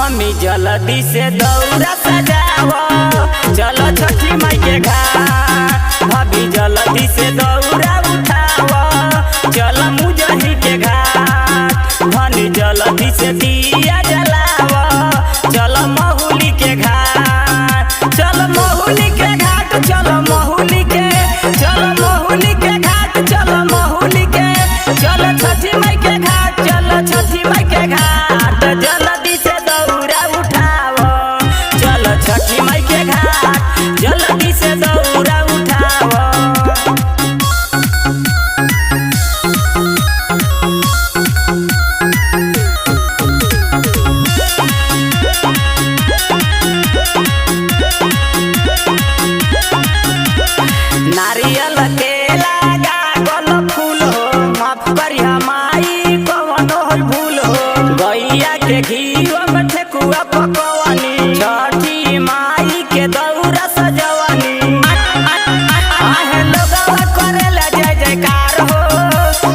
Mummy जल्दी से दौरा सजाओ, चलो छठी माई के घाट। भाभी जल्दी से दौरा उठाओ, चलो मुजही के घाट। धनी जल्दी से दिया जलाओ, चलो महुली के घाट। चलो महुली के घाट, चलो महुली के, चलो महुली के घाट, चलो महुली के, चलो छठी माई के घाट, चलो छठी माई के घाट। जल्दी से दौरा उठाओ, चलो छठी माई के घाट, जल्दी से दौरा उठाओ। नारियल के लगा गल फूल हो, माफ करिया माई कवनो हो भूल हो। गैया के घीवा में ठेकुआ पकवानी, छठी माई के दौरा सजवानी। आहे लोगवा करेला जय जयकार हो,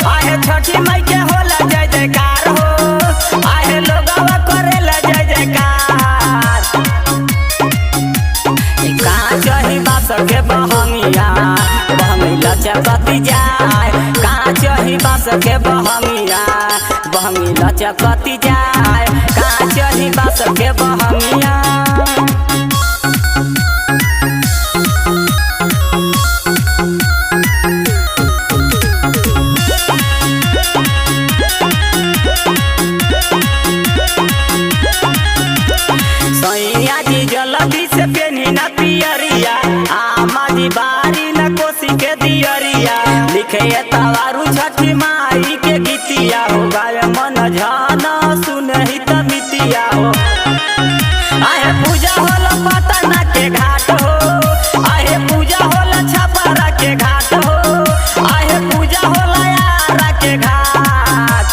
आहे छठी माई के होला जय जयकार हो। आहे लोगवा करेला जय जयकार। कहाँ चही बास के बहंगिया, बहंगिला चकती जाए। कहाँ चही बास के बहंगिया, बहंगिला चकती जाए। कहाँ चही बास के बहंगिया। सैया जी जल्दी से पेनी ना पियरिया, आमा जी बारी न कोसी के दियरिया। लिखे तवारू छठी माई के गीतिया हो, गाय मन जाना सुनहि त मितिया हो। आहे पूजा होला पटना के घाट हो, आहे पूजा होला छपरा के घाट हो। आहे पूजा होला यारा के घाट।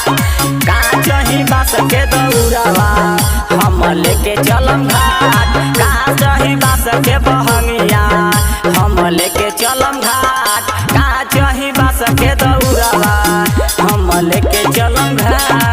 कहाँ चही बास के दौरावा, हम लेके चलम घाट। कहाँ चही बास के बहंगिया, हम लेके चलम घाट। कहाँ चही बास के दौरावा, हम लेके चलम घाट।